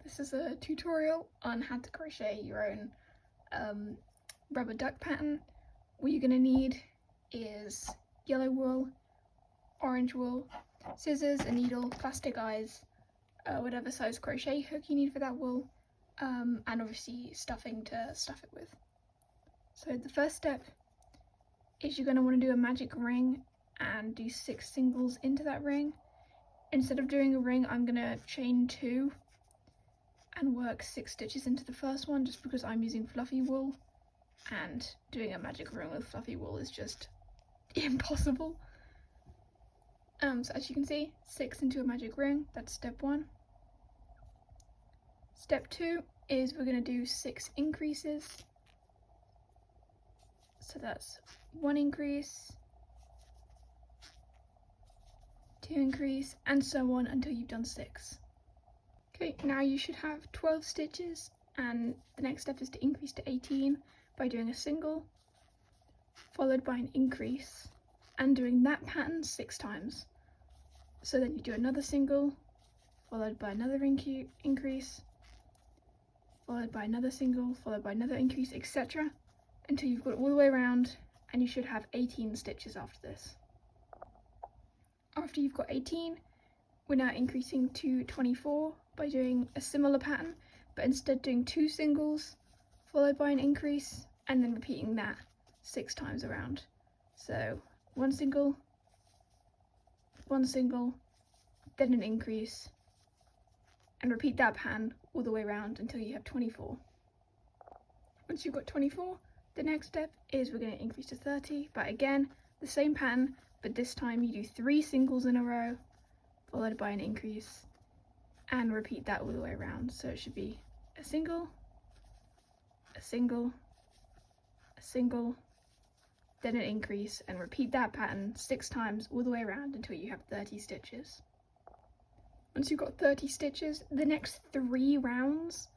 This is a tutorial on how to crochet your own rubber duck pattern. What you're going to need is yellow wool, orange wool, scissors, a needle, plastic eyes, whatever size crochet hook you need for that wool, and obviously stuffing to stuff it with. So the first step is you're going to want to do a magic ring and do 6 singles into that ring. Instead of doing a ring, I'm going to chain 2 and work 6 stitches into the first one, just because I'm using fluffy wool and doing a magic ring with fluffy wool is just impossible. So as you can see, 6 into a magic ring, that's step 1. Step 2 is we're going to do 6 increases. So that's 1 increase, 2 increase, and so on until you've done 6. Okay, now you should have 12 stitches, and the next step is to increase to 18 by doing a single, followed by an increase, and doing that pattern 6 times. So then you do another single, followed by another increase, followed by another single, followed by another increase, etc. until you've got it all the way around, and you should have 18 stitches after this. After you've got 18, we're now increasing to 24 by doing a similar pattern, but instead doing 2 singles, followed by an increase, and then repeating that 6 times around. So 1 single, 1 single, then an increase, and repeat that pattern all the way around until you have 24. Once you've got 24, the next step is we're going to increase to 30, but again, the same pattern, but this time you do 3 singles in a row, followed by an increase, and repeat that all the way around. So it should be a single, a single, a single, then an increase, and repeat that pattern 6 times all the way around until you have 30 stitches. Once you've got 30 stitches, the next 3 rounds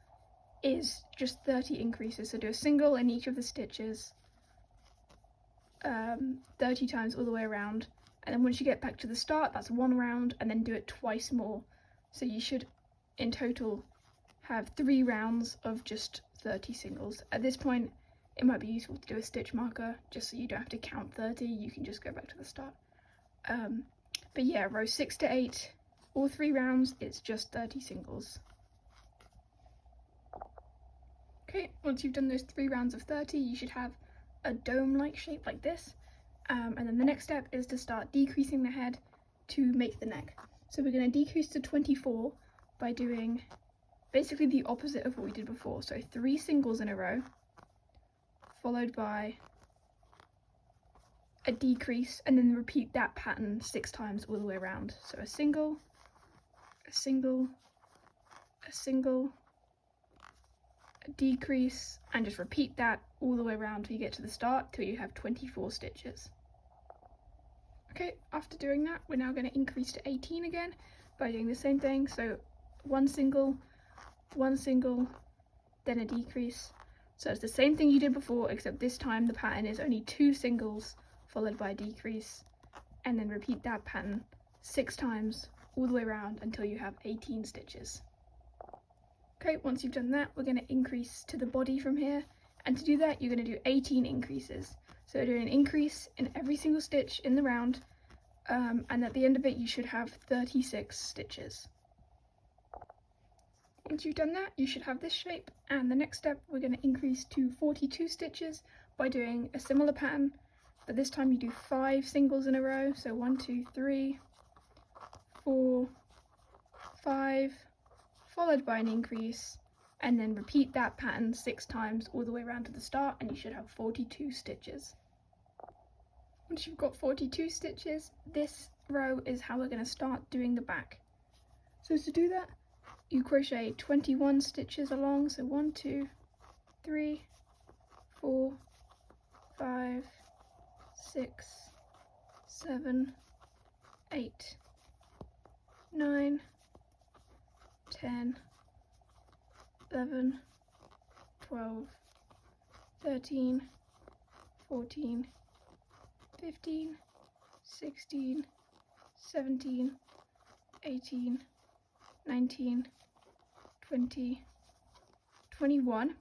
is just 30 increases. So do a single in each of the stitches 30 times all the way around, and then once you get back to the start, that's 1 round, and then do it twice more. So you should in total have 3 rounds of just 30 singles. At this point it might be useful to do a stitch marker just so you don't have to count 30, you can just go back to the start. But yeah, row 6 to 8, all 3 rounds, it's just 30 singles. Okay, once you've done those 3 rounds of 30, you should have a dome-like shape like this. And then the next step is to start decreasing the head to make the neck. So we're going to decrease to 24 by doing basically the opposite of what we did before. So 3 singles in a row, followed by a decrease, and then repeat that pattern 6 times all the way around. So a single, a single, a single, a decrease, and just repeat that all the way around till you get to the start, till you have 24 stitches. Okay, after doing that, we're now going to increase to 18 again by doing the same thing. So 1 single, then a decrease. So it's the same thing you did before, except this time the pattern is only 2 singles followed by a decrease, and then repeat that pattern 6 times all the way around until you have 18 stitches. Okay, once you've done that, we're going to increase to the body from here, and to do that you're going to do 18 increases. So do an increase in every single stitch in the round, and at the end of it you should have 36 stitches. Once you've done that, you should have this shape, and the next step we're going to increase to 42 stitches by doing a similar pattern, but this time you do 5 singles in a row. So 1, 2, 3, 4, 5, followed by an increase, and then repeat that pattern 6 times all the way around to the start, and you should have 42 stitches. Once you've got 42 stitches, this row is how we're going to start doing the back. So to do that, you crochet 21 stitches along, so 1, 2, 3, 4, 5, 6, 7, 8, 9, 10, 11, 12, 13, 14, 15, 16, 17, 18, 19, 20, 21,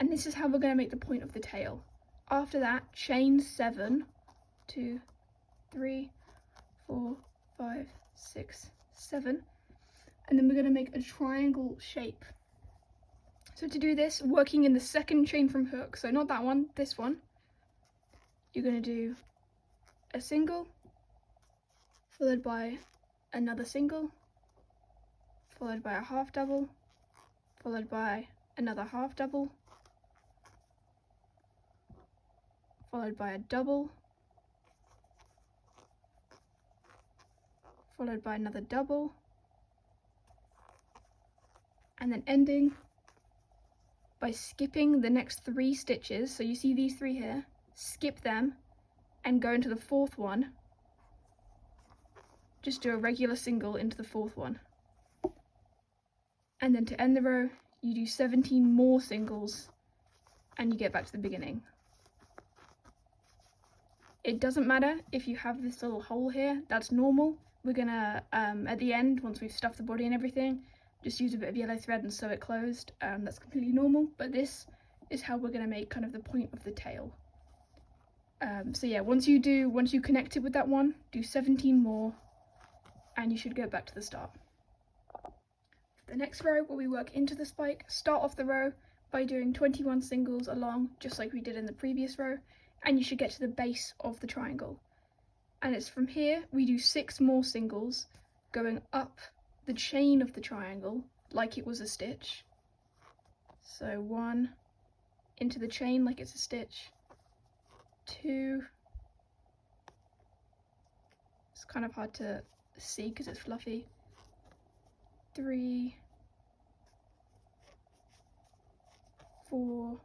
and this is how we're going to make the point of the tail. After that, chain 7, 2, 3, 4, 5, 6, 7, and then we're going to make a triangle shape. So to do this, working in the second chain from hook, so not that one, this one, you're going to do a single, followed by another single, followed by a half double, followed by another half double, followed by a double, followed by another double, and then ending by skipping the next 3 stitches. So you see these 3 here, skip them and go into the 4th one. Just do a regular single into the 4th one. And then to end the row, you do 17 more singles and you get back to the beginning. It doesn't matter if you have this little hole here, that's normal. We're gonna, at the end, once we've stuffed the body and everything, just use a bit of yellow thread and sew it closed. That's completely normal, but this is how we're gonna make kind of the point of the tail. So yeah, once you connect it with that one, do 17 more and you should go back to the start. For the next row, where we work into the spike, start off the row by doing 21 singles along, just like we did in the previous row, and you should get to the base of the triangle. And it's from here we do 6 more singles going up the chain of the triangle like it was a stitch. So 1 into the chain like it's a stitch, 2, it's kind of hard to see because it's fluffy, 3, 4,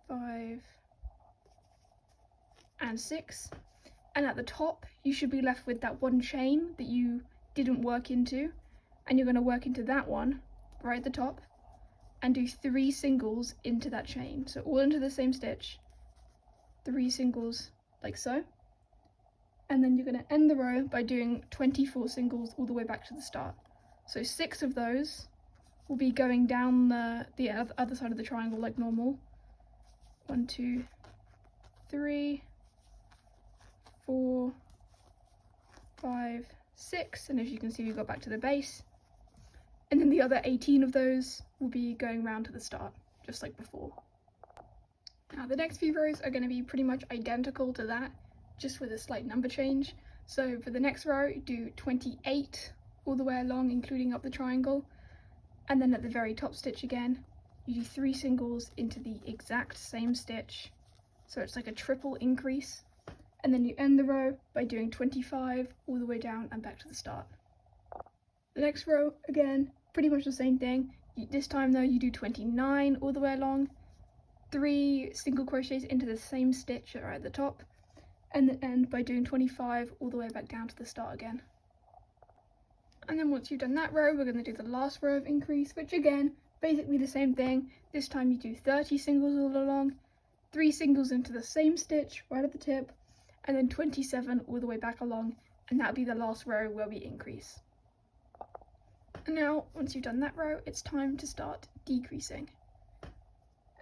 5, and 6, and at the top you should be left with that one chain that you didn't work into, and you're going to work into that one right at the top and do 3 singles into that chain, so all into the same stitch, 3 singles like so, and then you're going to end the row by doing 24 singles all the way back to the start. So 6 of those will be going down the other side of the triangle like normal. 1, 2, 3, 4, 5, 6, and as you can see we got back to the base, and then the other 18 of those will be going round to the start just like before. Now the next few rows are going to be pretty much identical to that, just with a slight number change. So for the next row do 28 all the way along, including up the triangle, and then at the very top stitch again you do 3 singles into the exact same stitch, so it's like a triple increase, and then you end the row by doing 25 all the way down and back to the start. The next row, again, pretty much the same thing. This time though you do 29 all the way along, 3 single crochets into the same stitch right at the top, and then end by doing 25 all the way back down to the start again. And then once you've done that row, we're going to do the last row of increase, which again, basically the same thing. This time you do 30 singles all along, 3 singles into the same stitch right at the tip, and then 27 all the way back along, and that'll be the last row where we increase. And now, once you've done that row, it's time to start decreasing.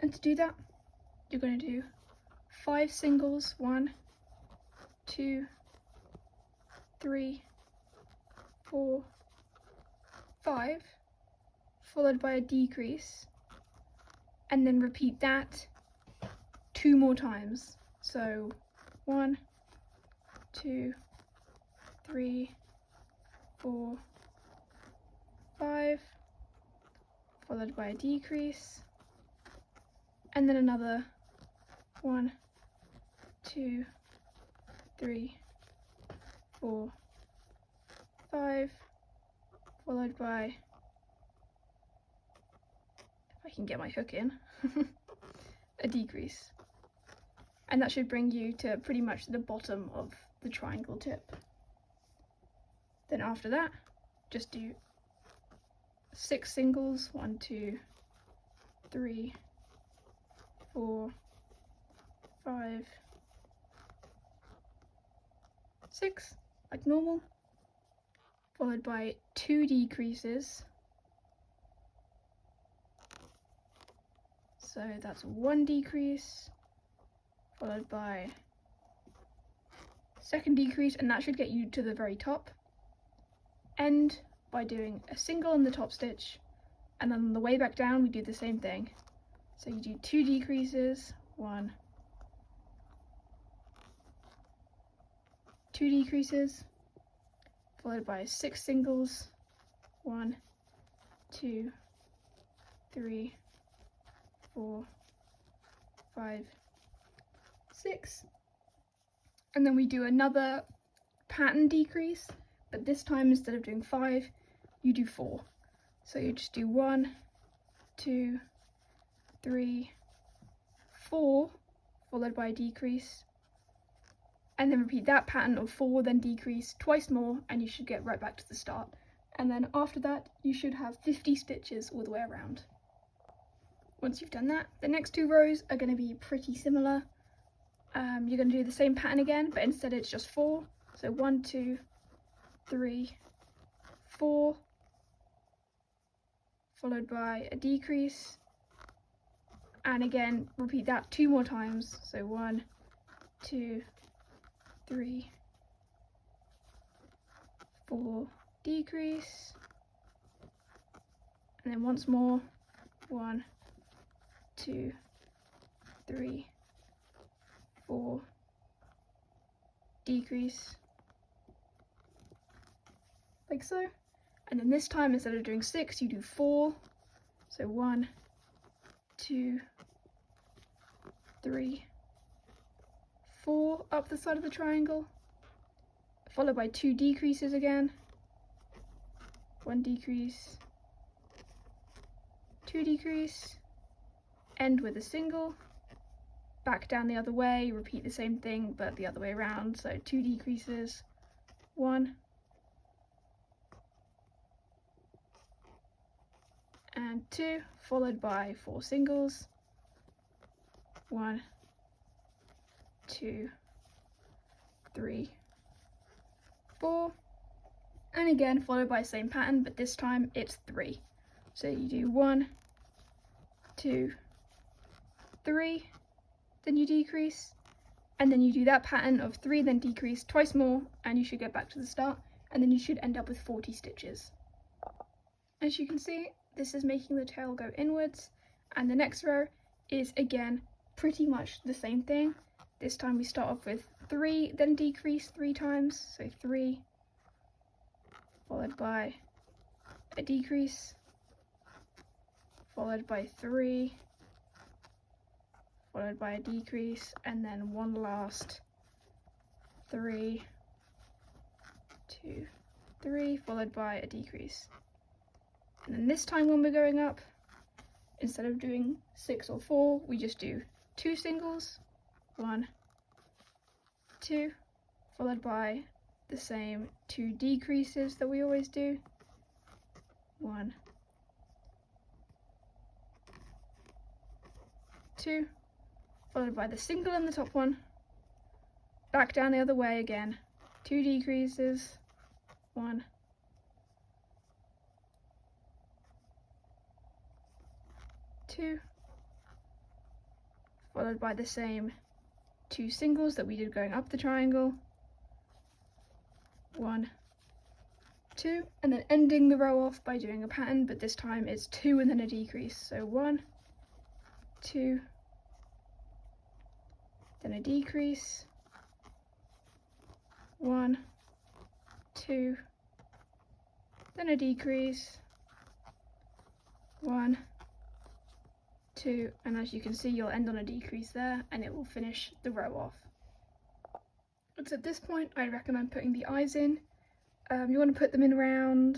And to do that, you're going to do 5 singles, 1, 2, 3, 4, 5, followed by a decrease, and then repeat that 2 more times. So 1, 2, 3, 4, 5, followed by a decrease, and then another 1, 2, 3, 4, 5, followed by, if I can get my hook in, a decrease. And that should bring you to pretty much the bottom of the triangle tip. Then after that, just do 6 singles, 1, 2, 3, 4, 5, 6, like normal, followed by 2 decreases. So that's 1 decrease, followed by second decrease, and that should get you to the very top. End by doing a single in the top stitch, and then on the way back down we do the same thing. So you do 2 decreases, 1, 2 decreases, followed by 6 singles, 1, 2, 3, 4, 5, 6, and then we do another pattern decrease, but this time instead of doing 5 you do 4. So you just do 1, 2, 3, 4, followed by a decrease, and then repeat that pattern of 4, then decrease twice more, and you should get right back to the start. And then after that you should have 50 stitches all the way around. Once you've done that, the next 2 rows are going to be pretty similar. You're going to do the same pattern again, but instead it's just 4. So 1, 2, 3, 4, followed by a decrease, and again repeat that 2 more times. So 1, 2, 3, 4, decrease, and then once more, 1, 2, 3, 4, decrease, like so. And then this time instead of doing 6 you do 4. So 1, 2, 3, 4 up the side of the triangle, followed by 2 decreases again, 1 decrease, 2 decrease, end with a single, back down the other way, repeat the same thing but the other way around. So 2 decreases, 1 and 2, followed by 4 singles, 1, 2, 3, 4, and again followed by the same pattern, but this time it's 3. So you do 1, 2, 3, then you decrease, and then you do that pattern of 3 then decrease twice more, and you should get back to the start, and then you should end up with 40 stitches. As you can see, this is making the tail go inwards, and the next row is again pretty much the same thing. This time we start off with 3 then decrease 3 times, so 3 followed by a decrease, followed by 3, followed by a decrease, and then one last 3, 2, 3, followed by a decrease. And then this time when we're going up, instead of doing 6 or 4, we just do 2 singles, 1, 2, followed by the same 2 decreases that we always do, 1, 2, followed by the single in the top one, back down the other way again, 2 decreases, 1, 2, followed by the same 2 singles that we did going up the triangle, 1, 2, and then ending the row off by doing a pattern, but this time it's 2 and then a decrease. So 1, 2, then a decrease, 1, 2, then a decrease, 1, 2, and as you can see you'll end on a decrease there and it will finish the row off. So at this point I recommend putting the eyes in. You want to put them in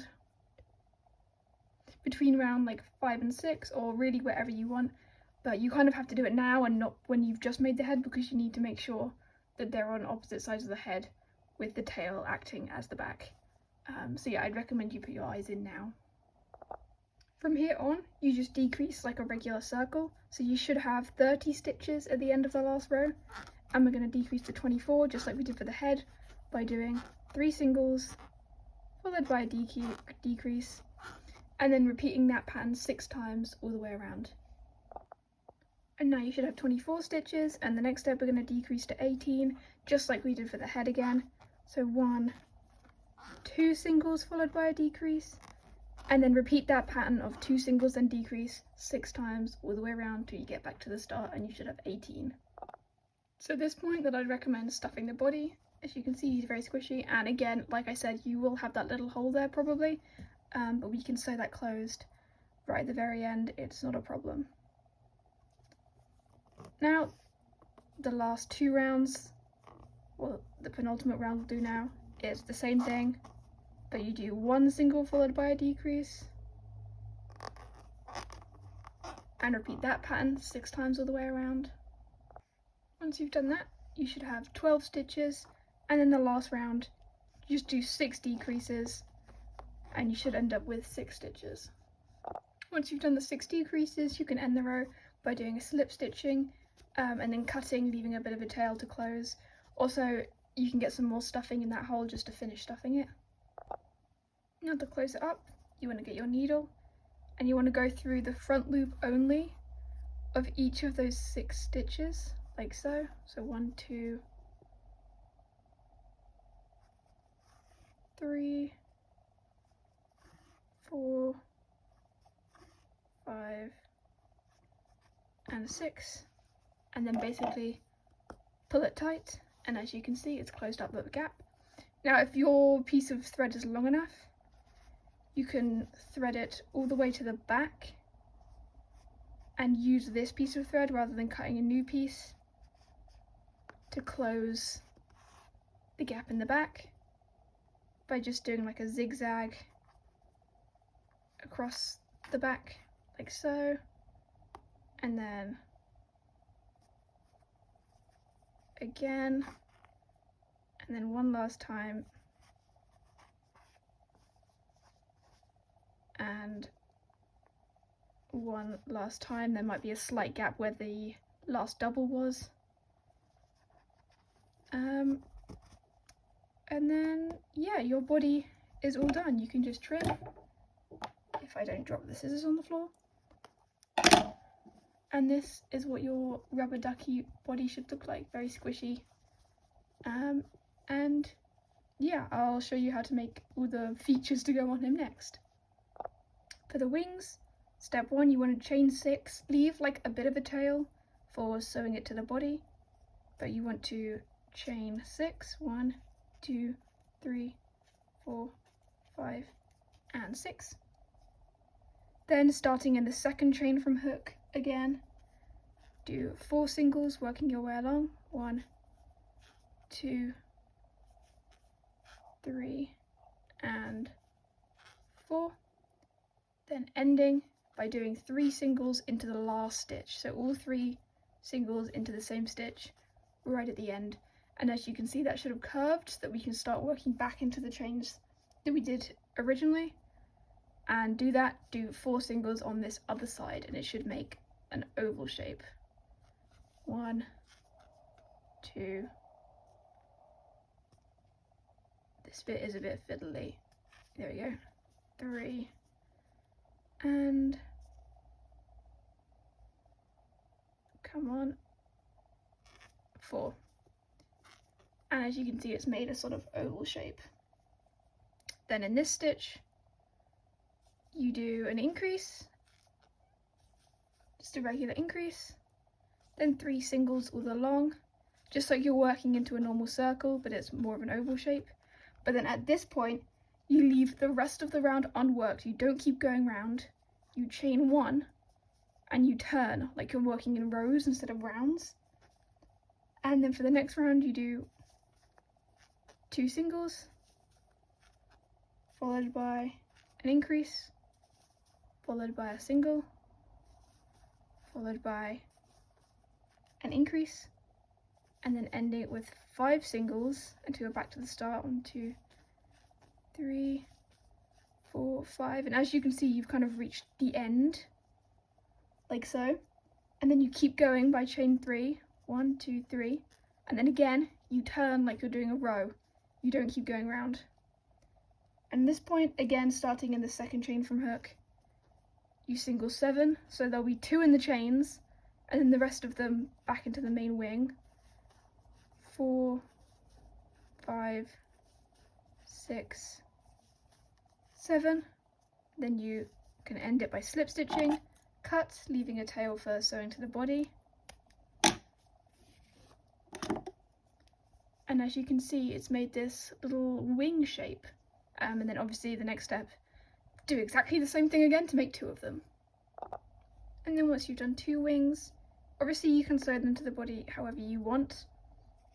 between round like 5 and 6, or really wherever you want, but you kind of have to do it now and not when you've just made the head, because you need to make sure that they're on opposite sides of the head with the tail acting as the back. So yeah, I'd recommend you put your eyes in now. From here on, you just decrease like a regular circle, so you should have 30 stitches at the end of the last row, and we're going to decrease to 24 just like we did for the head by doing 3 singles, followed by a decrease, and then repeating that pattern 6 times all the way around. And now you should have 24 stitches, and the next step we're going to decrease to 18, just like we did for the head again. So 1, 2 singles followed by a decrease, and then repeat that pattern of 2 singles and decrease 6 times all the way around till you get back to the start, and you should have 18. So at this point that I'd recommend stuffing the body. As you can see, he's very squishy, and again, like I said, you will have that little hole there probably, but we can sew that closed right at the very end. It's not a problem. Now, the last 2 rounds, well, the penultimate round we'll do now, is the same thing, but you do 1 single followed by a decrease, and repeat that pattern 6 times all the way around. Once you've done that, you should have 12 stitches, and then the last round, just do 6 decreases, and you should end up with 6 stitches. Once you've done the 6 decreases, you can end the row by doing a slip stitching, and then cutting, leaving a bit of a tail to close. Also, you can get some more stuffing in that hole just to finish stuffing it. Now to close it up, you want to get your needle, and you want to go through the front loop only of each of those 6 stitches, like so. So 1, 2, 3, 4, 5, and 6, and then basically pull it tight, and as you can see, it's closed up the gap. Now if your piece of thread is long enough, you can thread it all the way to the back and use this piece of thread rather than cutting a new piece to close the gap in the back by just doing like a zigzag across the back like so, and then again, and then one last time, and one last time. There might be a slight gap where the last double was, and then yeah, your body is all done. You can just trim, if I don't drop the scissors on the floor. And this is what your rubber ducky body should look like, very squishy. And yeah, I'll show you how to make all the features to go on him next. For the wings, step 1, you want to chain 6, leave like a bit of a tail for sewing it to the body, but you want to chain 6, 1, 2, 3, 4, 5, and 6. Then starting in the second chain from hook, again, do 4 singles, working your way along. 1, 2, 3, and 4. Then ending by doing 3 singles into the last stitch. So all 3 singles into the same stitch right at the end. And as you can see, that should have curved so that we can start working back into the chains that we did originally. And do 4 singles on this other side, and it should make an oval shape. 1, 2, this bit is a bit fiddly, there we go, 3, and come on, 4. And as you can see, it's made a sort of oval shape. Then in this stitch, you do an increase, just a regular increase, then 3 singles all along, just like you're working into a normal circle, but it's more of an oval shape. But then at this point, you leave the rest of the round unworked. You don't keep going round, you chain 1, and you turn, like you're working in rows instead of rounds. And then for the next round, you do 2 singles, followed by an increase, followed by a single, followed by an increase, and then ending it with 5 singles until you're back to the start. 1, 2, 3, 4, 5, and as you can see, you've kind of reached the end, like so. And then you keep going by chain 3, 1, 2, 3, and then again you turn like you're doing a row. You don't keep going round. And this point, again, starting in the second chain from hook, you single 7, so there'll be 2 in the chains, and then the rest of them back into the main wing. 4, 5, 6, 7. Then you can end it by slip stitching, cut, leaving a tail for sewing to the body. And as you can see, it's made this little wing shape. And then obviously the next step, do exactly the same thing again to make 2 of them. And then once you've done 2 wings, obviously you can sew them to the body however you want,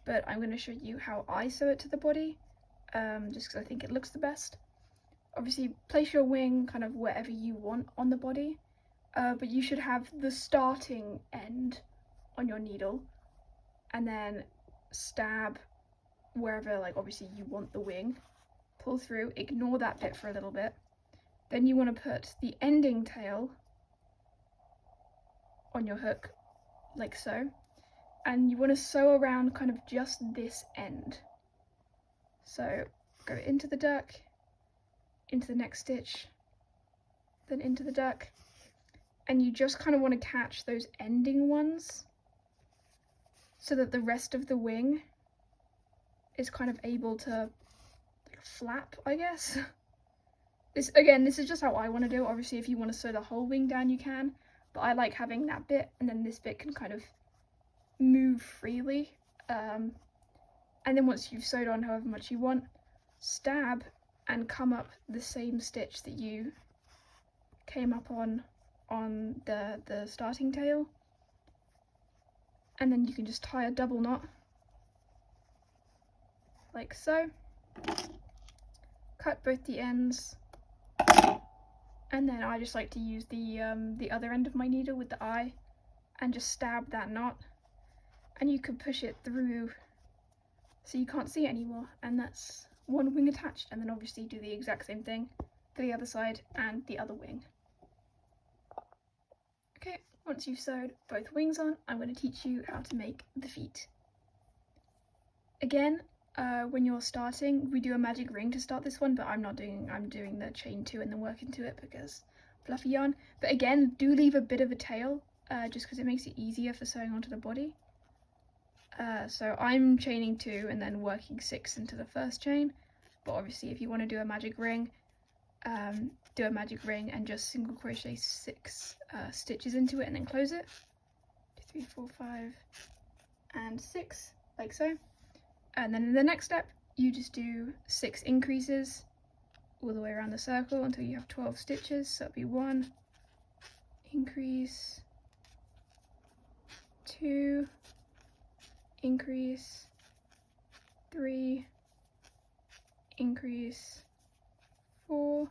but I'm going to show you how I sew it to the body, just because I think it looks the best. Obviously place your wing kind of wherever you want on the body, but you should have the starting end on your needle, and then stab wherever, like, obviously you want the wing. Pull through, ignore that bit for a little bit. Then you want to put the ending tail on your hook, like so. And you want to sew around kind of just this end. So go into the duck, into the next stitch, then into the duck. And you just kind of want to catch those ending ones so that the rest of the wing is kind of able to flap, I guess. This is just how I want to do it. Obviously if you want to sew the whole wing down you can, but I like having that bit, and then this bit can kind of move freely. And then once you've sewed on however much you want, stab and come up the same stitch that you came up on the starting tail, and then you can just tie a double knot like so. Cut both the ends, and then I just like to use the other end of my needle with the eye and just stab that knot, and you can push it through so you can't see it anymore, and that's one wing attached. And then obviously do the exact same thing for the other side and the other wing. Okay, once you've sewed both wings on, I'm going to teach you how to make the feet. Again, when you're starting, we do a magic ring to start this one, but I'm doing the chain 2 and then work into it because fluffy yarn. But again, do leave a bit of a tail, just because it makes it easier for sewing onto the body. So I'm chaining 2 and then working 6 into the first chain, but obviously if you want to do a magic ring, do a magic ring and just single crochet 6 stitches into it and then close it. 2, 3, 4, 5 and 6, like so. And then in the next step, you just do 6 increases all the way around the circle until you have 12 stitches. So it'll be 1 increase, 2 increase, 3 increase, 4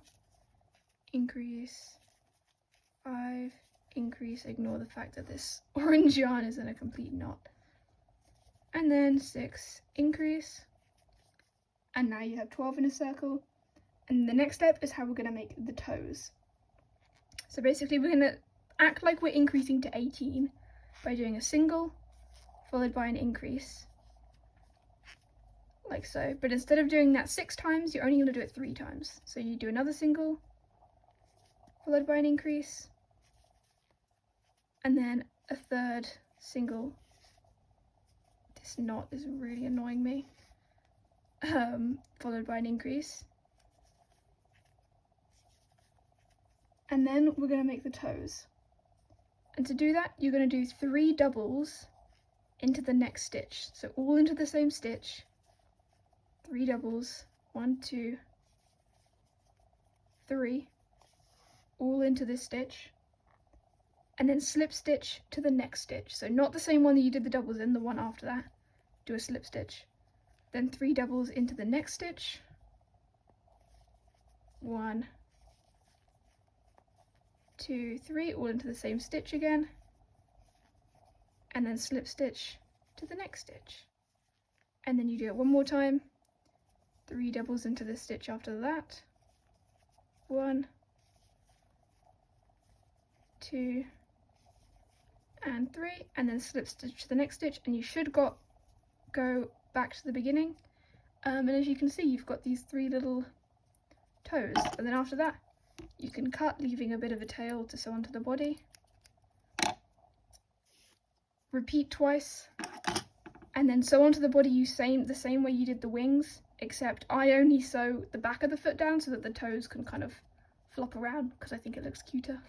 increase, 5 increase. Ignore the fact that this orange yarn is in a complete knot. And then 6 increase, and now you have 12 in a circle. And the next step is how we're going to make the toes. So basically we're going to act like we're increasing to 18 by doing a single followed by an increase, like so. But instead of doing that 6 times, you're only going to do it 3 times. So you do another single followed by an increase, and then a third single. This knot is really annoying me. Followed by an increase. And then we're going to make the toes. And to do that, you're going to do 3 doubles into the next stitch. So all into the same stitch. 3 doubles. 1, 2, 3. All into this stitch. And then slip stitch to the next stitch. So not the same one that you did the doubles in, the one after that. Do a slip stitch. Then 3 doubles into the next stitch. 1, 2, 3, all into the same stitch again. And then slip stitch to the next stitch. And then you do it one more time. 3 doubles into the stitch after that. 1, 2, and 3, and then slip stitch to the next stitch, and you should go back to the beginning. And as you can see, you've got these 3 little toes, and then after that you can cut, leaving a bit of a tail to sew onto the body. Repeat twice, and then sew onto the body the same way you did the wings, except I only sew the back of the foot down so that the toes can kind of flop around because I think it looks cuter.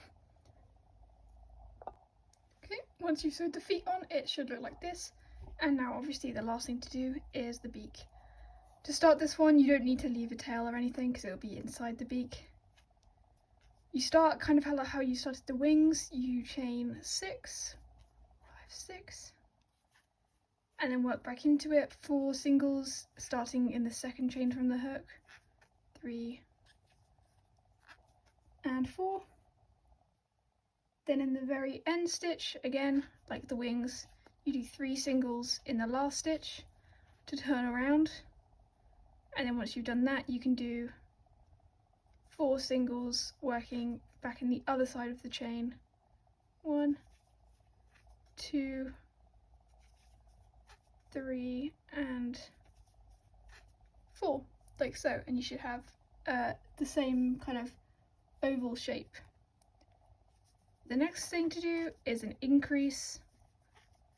Okay, once you've sewed the feet on, it should look like this. And now obviously the last thing to do is the beak. To start this one, you don't need to leave a tail or anything because it'll be inside the beak. You start kind of how you started the wings. You chain 6, 5, 6, and then work back into it, 4 singles starting in the second chain from the hook, 3 and 4. Then in the very end stitch, again like the wings, you do 3 singles in the last stitch to turn around, and then once you've done that you can do 4 singles working back in the other side of the chain, 1, 2, 3 and 4, like so, and you should have the same kind of oval shape. The next thing to do is an increase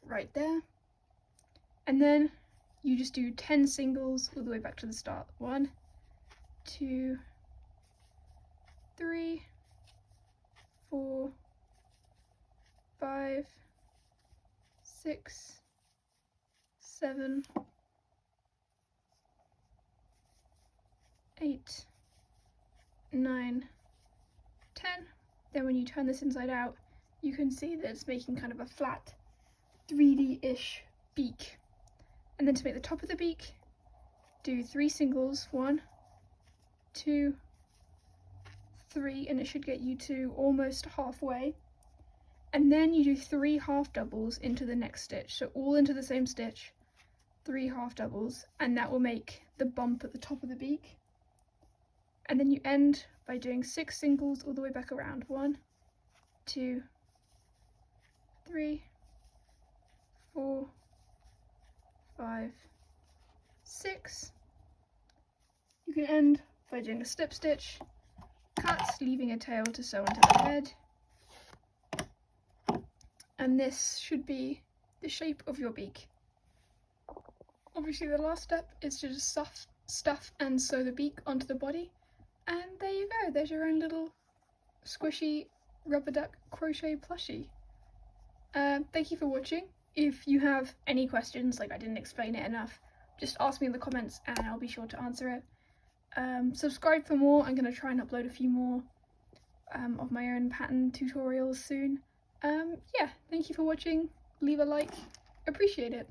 right there, and then you just do 10 singles all the way back to the start. 1, 2, 3, 4, 5, 6, 7, 8, 9, 10. Then when you turn this inside out, you can see that it's making kind of a flat 3D-ish beak. And then to make the top of the beak, do 3 singles, 1, 2, 3, and it should get you to almost halfway. And then you do 3 half doubles into the next stitch, so all into the same stitch, 3 half doubles, and that will make the bump at the top of the beak. And then you end by doing 6 singles all the way back around. 1, 2, 3, 4, 5, 6. You can end by doing a slip stitch, cut, leaving a tail to sew onto the head. And this should be the shape of your beak. Obviously the last step is to just stuff and sew the beak onto the body. And there you go, there's your own little squishy rubber duck crochet plushie. Thank you for watching. If you have any questions, like I didn't explain it enough, just ask me in the comments and I'll be sure to answer it. Subscribe for more. I'm going to try and upload a few more of my own pattern tutorials soon. Yeah, thank you for watching. Leave a like. Appreciate it.